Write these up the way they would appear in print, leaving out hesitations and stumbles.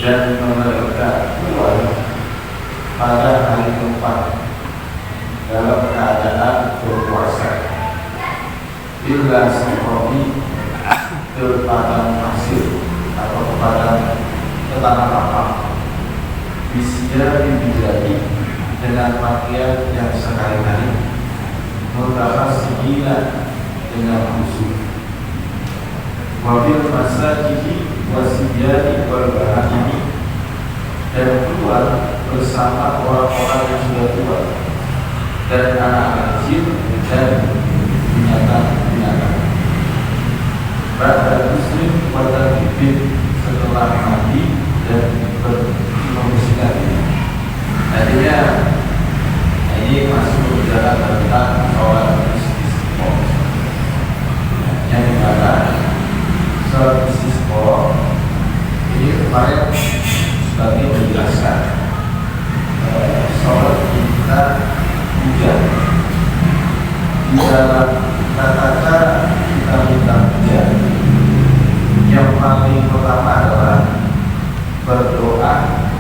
dan mereka keluar pada hari keempat dalam keadaan berpuasa bila seperti ke padang pasir atau ke tanah lapang bisnya dijadi dengan pakaian yang sekali-kali membahas segila dengan khusyuk wabil masa gigi wasiyani berbahan ini dan keluar bersama orang-orang yang sudah tua dan anak kecil dan binatang-binatang. Pada muslim pada bibit setelah mandi dan bermembersihkan diri. Artinya ini masuk bicara tentang sholat istisqa. Yang dimana sholat istisqa ini kemarin sebagai menjelaskan sholat kita hujan. Di dalam tata cara kita minta hujan, yang paling pertama adalah berdoa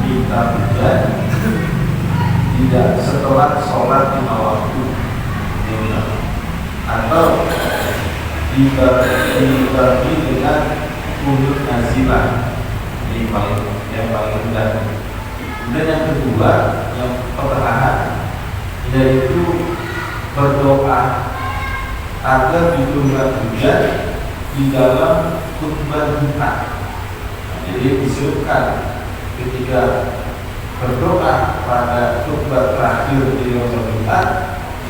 minta hujan tidak setelah sholat 5 waktu atau dibagi dengan kunut nazilah. Ini yang paling rendah. Kemudian yang kedua, yang pertengahan, yaitu berdoa agar diturunkan hujan di dalam khutbah Jumat. Jadi disebutkan ketika berdoa pada khutbah terakhir di Jumat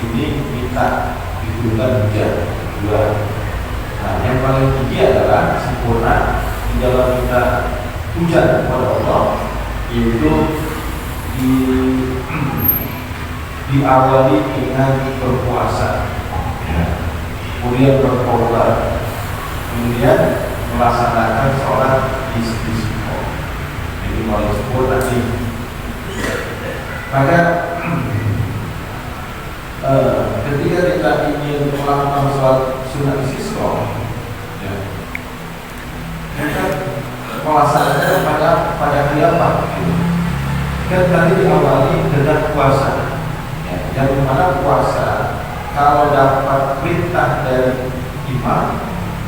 ini minta diturunkan hujan dua. Nah, yang paling tinggi adalah sempurna di dalam minta hujan kepada Allah, yaitu diawali dengan berpuasa, kemudian berkorban, kemudian melaksanakan sholat istisqa. Jadi paling sempurna sih. Maka ketika kita ingin melakukan sholat sunat istisqa, kita melaksanakan pada hari apa? Dan tadi diawali dengan puasa, ya, yang mana puasa kalau dapat perintah dari imam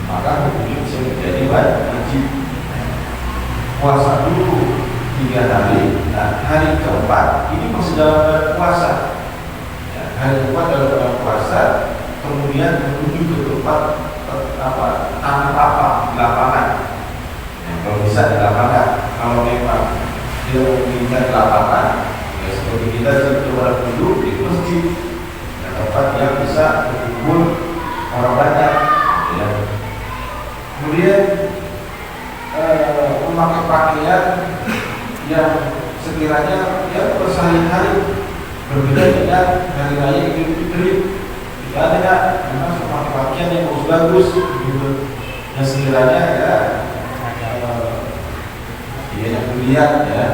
maka hukumnya bisa menjadi wajib. Puasa dulu 3 hari, nah hari keempat ini masih dalam bulan puasa. Ya, hari keempat dalam bulan puasa, kemudian menuju ke tempat tanpa di lapangan. Ya, kalau bisa di lapangan, kalau memang dia menginginkan di lapangan, ya seperti kita coba duduk di masjid, ya, tempat yang bisa berkumpul orang banyak. Ya. Kemudian memakai pakaian yang sekiranya ya bersehari-hari, berbeda dengan hari raya Idul Fitri. Tidak ada memang memakai pakaian yang bagus gitu. Yang sekiranya ya yang kuliah ya,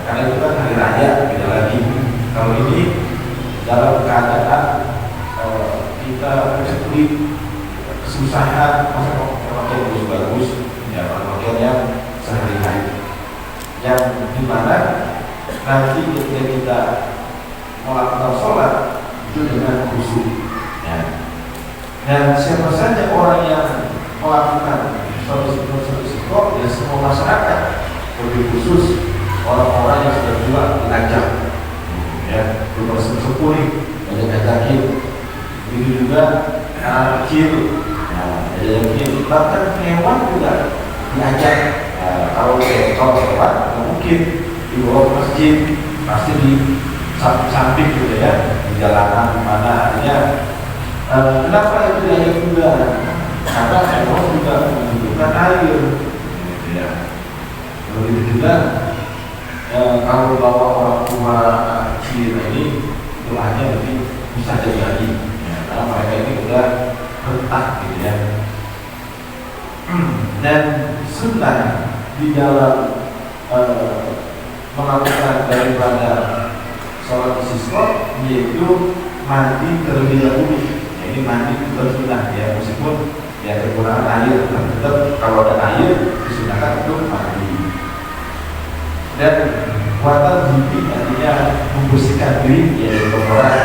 karena itu kan hari raya, beda lagi. Kalau ini dalam keadaan kita mencuri kesusahan, masa pakaian bagus, ya pakaian yang sehari-hari, yang dimana nanti ketika kita melakukan sholat itu dengan khusyuk. Ya. Dan siapa saja orang yang melakukan sholat istiqomah, ya semua masyarakat, lebih khusus orang-orang yang sudah tua diajak, ya bersepuh, banyak-banyakin. Begitu juga anak kecil, ada yang kecil, bahkan hewan juga diajak. Kalau hewan mungkin dibawa ke masjid, pasti di samping gitu ya, di jalanan mana artinya. Kenapa itu diajak juga? Karena hewan juga membutuhkan air, gitu ya. Begitu juga kalau bawa orang tua kecil ini doanya lebih bisa jadi ya, karena mereka ini udah rentah gitu ya. Dan sunnah di dalam melakukan daripada sholat istisqa yaitu mandi terlebih dahulu. Jadi mandi itu sunnah ya, meskipun ya kekurangan air, tetap kalau ada air disunahkan untuk mandi. Dan watan zubi artinya membersihkan diri ya dari kotoran.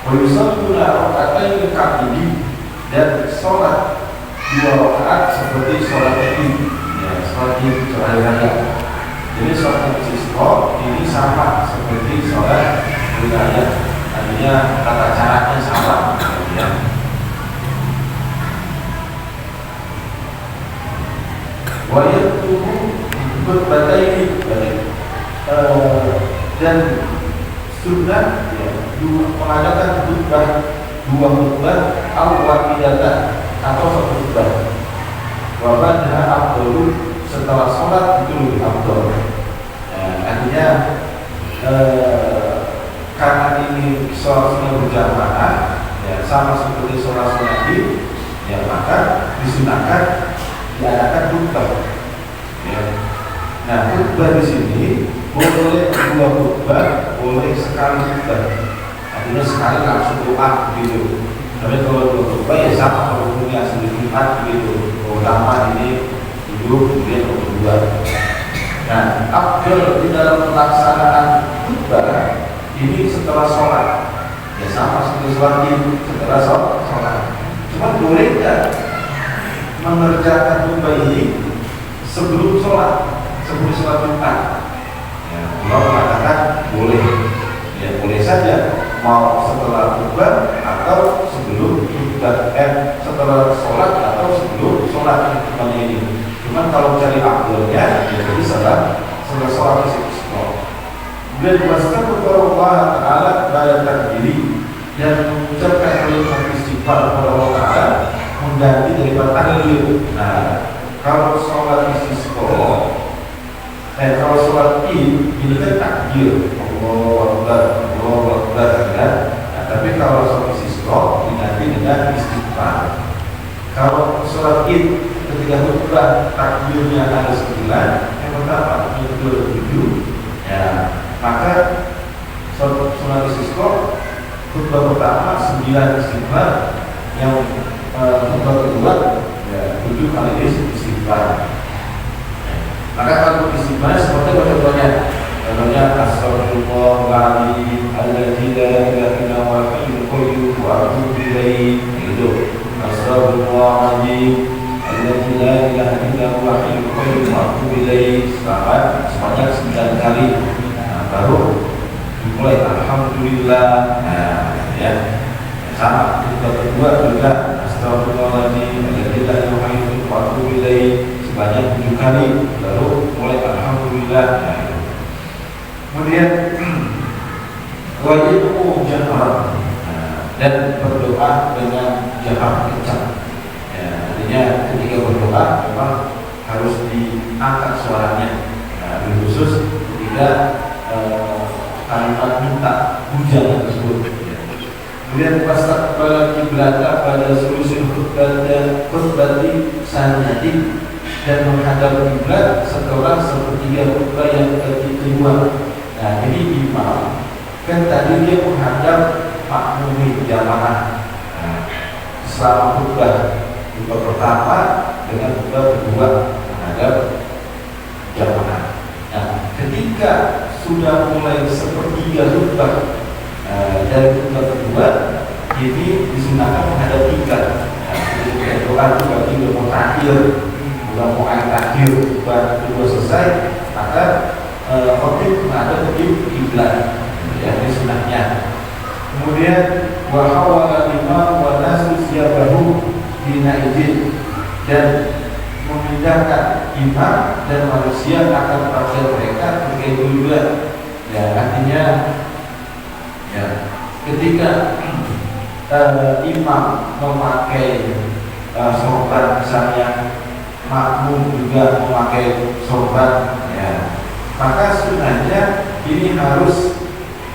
Wayusaluna rakatain kabidi, dan sholat 2 rakaat seperti sholat Id, ya sholat Id hari raya. Jadi sholat istisqa ini sama seperti sholat raya, artinya tata caranya sama, ya. Wayat tubuh berbagai dan sunnah ya, mengadakan khutbah 2 khutbah awal-wahidatan atau 1 khutbah. Wabadha afdalu, setelah sholat itu lebih afdal. Artinya karena ini sholat berjamaah ya, sama seperti sholat Id ya, maka disunahkan diadakan khutbah. Ya. Nah, khutbah di sini boleh 2 khutbah, boleh sekali khutbah. Artinya sekali langsung doa gitu. Tapi kalau 2 khutbah ya sama hukumnya sebelum Jumat gitu. Pertama ini duduk, kemudian kedua. Nah, afdal di dalam pelaksanaan khutbah ini setelah sholat. Ya sama seperti sholat Id, setelah sholat. Cuma boleh tidak mengerjakan khutbah ini sebelum sholat Jumat? Ya, Allah mengatakan boleh, ya boleh saja mau setelah khutbah atau sebelum khutbah, setelah sholat atau sebelum sholat ini. Cuman kalau cari afdalnya, ya jadi setelah sholat istisqa. Dan diwaskan kepada Allah Taala pada takbiri dan mengucapkan kalimat istighfar kepada Allah Taala mengganti daripada tahlil. Nah, kalau sholat istisqa, kalau sholat Id ini kan takbir, Allahu Akbar, kan? Nah, tapi kalau sholat istisqa diganti dengan istighfar. Kalau sholat Id ketika khutbah takbirnya ada 9, yang pertama yang kedua 7, ya maka sholat istisqa khutbah pertama 9 istighfar, yang khutbah kedua ya 7 kali istighfar. Maka kalau istighfar seperti contohnya Contohnya astagfirullahaladzim alladzi la ilaha illa huwal hayyul qayyum wa atubu ilaih. Itu astagfirullahaladzim alladzi la ilaha illa huwal hayyul qayyum wa atubu ilaih sebanyak 9 kali. Nah, baru dimulai alhamdulillah. Nah, ya. Sama yang kedua juga astagfirullahaladzim alladzi la ilaha illa huwal wa atubu ilaih sebanyak 7 kali. Baru mulai alhamdulillah. Nah, kemudian wajib jahar dan berdoa dengan jahar kencang. Ya, artinya ketika berdoa memang harus diangkat suaranya. Nah, khusus ketika kalimat minta hujan tersebut. Ya. Kemudian fastaqbala qiblata pada solusi khutbati sanadi dan menghadap kiblat setelah sepertiga khutbah yang kedua. Nah, ini imam kan tadi dia menghadap makmum jamaah. Nah, selama khutbah pertama dengan khutbah kedua menghadap jamaah. Nah, ketika sudah mulai sepertiga khutbah dari khutbah kedua, ini disunahkan menghadap kiblat. Nah, jadi doa itu bagi mau terakhir, bukan mau akhir terakhir khutbah kedua selesai, maka khotib menghadap kiblat. Ya, ini sunahnya. Kemudian wa hawala imam wa nasu siyabahu bina izin, dan memindahkan imam dan manusia akan pakaian mereka ketika itu juga. Ya, artinya ya, ketika imam memakai sorban, misalnya makmum juga memakai sorban, ya, maka sunahnya ini harus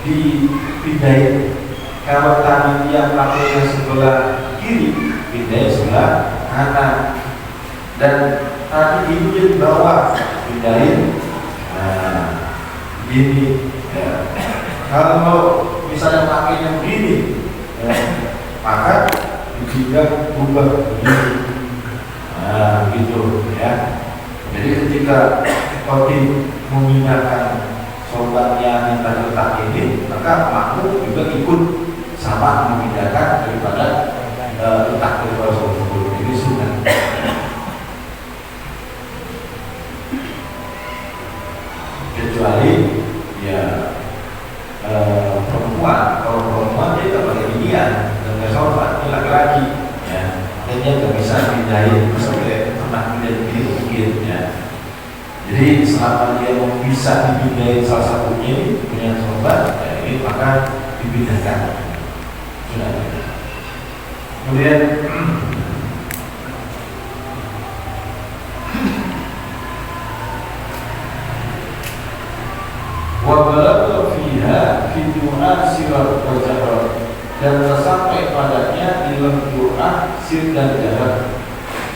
dipindahin. Kalau tadi yang pakainya sebelah kiri, pindahin sebelah kanan. Dan tadi ini di bawah, pindahin. Nah, gini. Ya. Kalau misalnya pakainya begini, ya, maka dipindah ubah begini. Nah, gitu ya. Jadi ketika khotib memindahkan sorbannya yang tadi letak ini, maka makmum juga ikut sama memindahkan daripada letak daripada sorban. Ini sunnah. Kecuali ya perempuan, kalau perempuan dia tak pakai ginian dengan sorban, ini laki-laki, ya, dan dia nggak bisa pindahin sampai pernah pindah begini mungkin, ya. Jadi selama dia bisa dipindahin salah satunya ini punya sorban, ya, ini maka dipindahkan. Sudah. Kemudian wabalagha fiha fi du'a sirat wa jahar, dan sampai padanya di dalam doa sir dan jahar.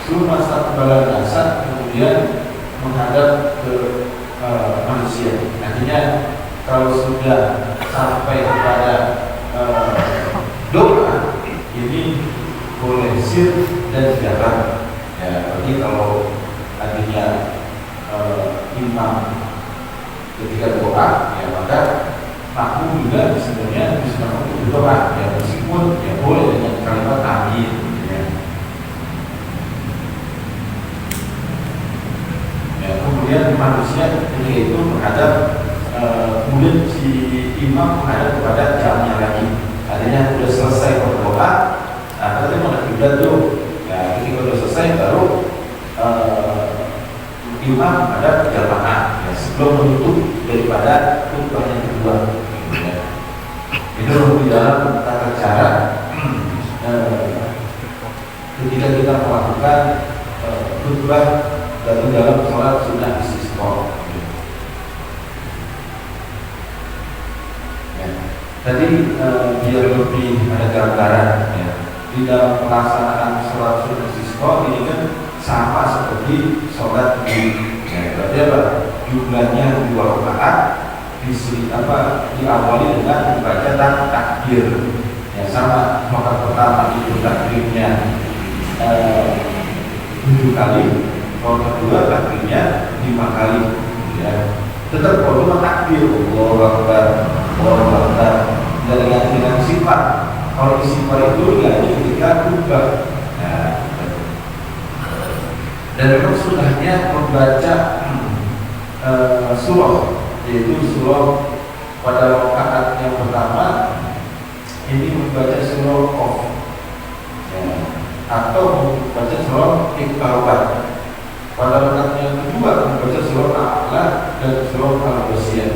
Summa staqbala nasa, kemudian menghadap ke manusia. Artinya kalau sudah sampai kepada doa, ini boleh sir dan jahar. Ya, berarti kalau artinya imam ketika doa, ya, maka makmum juga sebenarnya bisa untuk berdoa, ya, meskipun ya boleh dengan kalimat amin, ya. Ya, kemudian manusia ketika itu menghadap, kemudian si imam menghadap kepada jamnya lagi, artinya sudah selesai berdoa. Nah, tadi mana kiblat tuh, ya, ketika sudah selesai baru imam menghadap jamaah, ya, sebelum menutup daripada khutbah yang kedua. Ya. Itu di dalam tata cara ketika kita melakukan khutbah dan dalam sholat sunnah istisqa. Ya. Tadi biar lebih ada gambaran, ya, di dalam pelaksanaan sholat sunnah istisqa ini kan sama seperti sholat di, ya, berarti apa? Jumlahnya 2 rakaat, diawali dengan membaca takbir, ya, sama. Rakaat pertama itu takbirnya 7 kali, rakaat kedua takbirnya 5 kali, ya. Tetap kalau cuma takbir, Allah Akbar, dengan sifat. Kalau sifat itu ya ketika buka. Nah, dan memang sudahnya membaca surah, yaitu surah pada rakaat yang pertama ini membaca surah Qaf, ya, atau membaca surah Iqtarab. Pada rakaat yang kedua membaca surah Al-A'la dan surah Al-Ghasyiyah.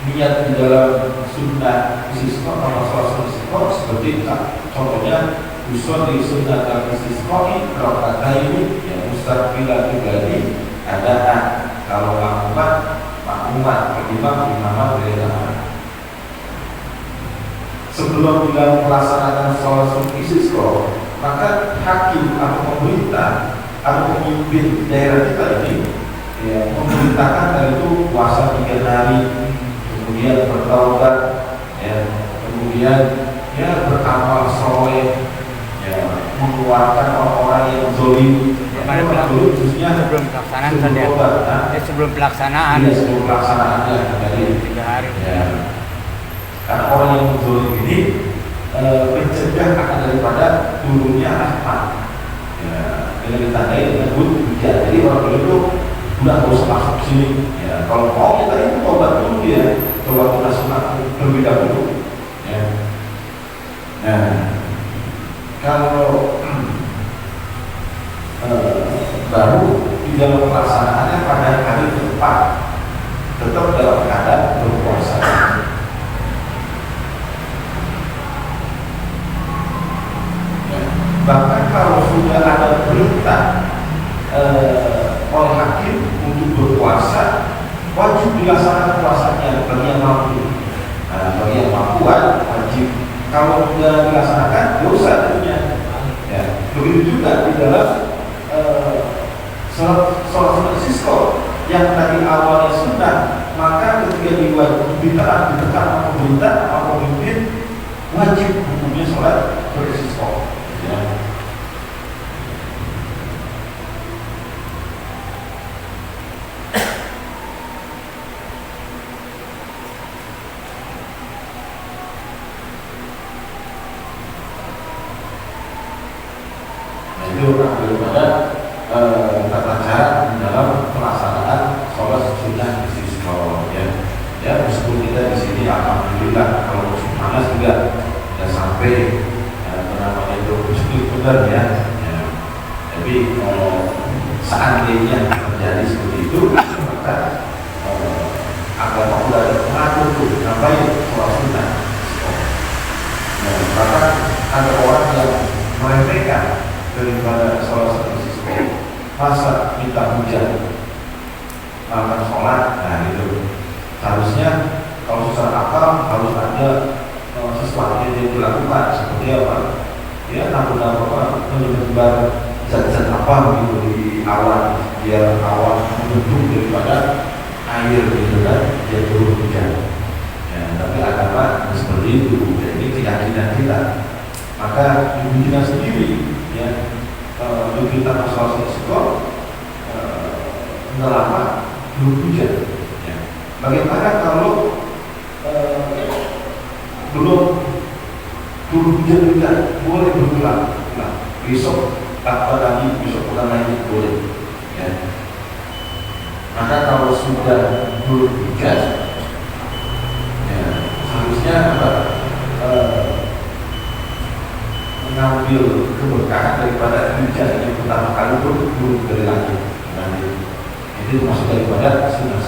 Niat di dalam sunnah istisqa atau sholat istisqa seperti contohnya usul di sunnah al-istisqa raka'ataini yang mustaqbilah pribadi adaan, kalau makmumat imam berilama. Sebelum dalam melaksanakan sholat istisqa, maka hakim atau pemerintah atau pemimpin daerah kita ini ya, memerintahkan dari itu puasa 3 hari, kemudian bertaubat, ya, kemudian ya beramal soleh, ya, mengeluarkan orang-orang yang zolim. Sebelum pelaksanaan saja. Sebelum pelaksanaan. Iya, sebelum pelaksanaannya dari 3 hari. Ya. Karena orang yang zolim ini mencegah akan daripada turunnya rahmat. Ya, dengan ditandai dengan hujan. Jadi orang itu udah nggak usah masuk sini. Ya, kalau mau kita itu tobat dulu ya, tobat kita sunat terlebih dahulu. Ya. Nah, kalau baru di dalam pelaksanaannya pada hari keempat tetap dalam keadaan berpuasa. Ya. Bahkan kalau sudah ada perintah oleh hakim untuk berpuasa, wajib dilaksanakan puasanya bagi yang mampu. Nah, bagi yang mampuan wajib. Kalau tidak dilaksanakan dosa tentunya. Ya, begitu juga di dalam sholat istisqa yang tadi awalnya sunnah, maka ketika ditekan pemerintah atau pemimpin wajib hukumnya sholat beristisqa. Ya. Itu daripada tata cara di dalam pelaksanaan sholat sunnah istisqa. Ya, meskipun kita di sini alhamdulillah kalau musim panas juga sudah sampai namanya itu benar ya. Tapi seandainya terjadi seperti itu, maka agama sudah ada pengatur tuh ngapain sholat sunnah. Maka ada orang yang meremehkan daripada sholat istisqa, masa minta hujan makan sholat. Nah itu harusnya kalau secara akal harus ada sesuatu yang dilakukan seperti apa ya, nambah menyebar zat-zat apa gitu di awan biar awan mendukung daripada air gitu kan, dia turun hujan ya. Tapi agama seperti itu, jadi keyakinan kita. Maka ibu kita sendiri ya, kita masalah seksual lama belum hujan. Ya. Bagaimana kalau belum turun hujan juga boleh berulang? Nah, besok apa lagi, besok bukan lagi boleh. Ya. Maka kalau sudah turun hujan, ya, seharusnya apa? Mengambil keberkahan daripada hujan yang pertama kali turun dari langit. Itu masuk daripada sunnah.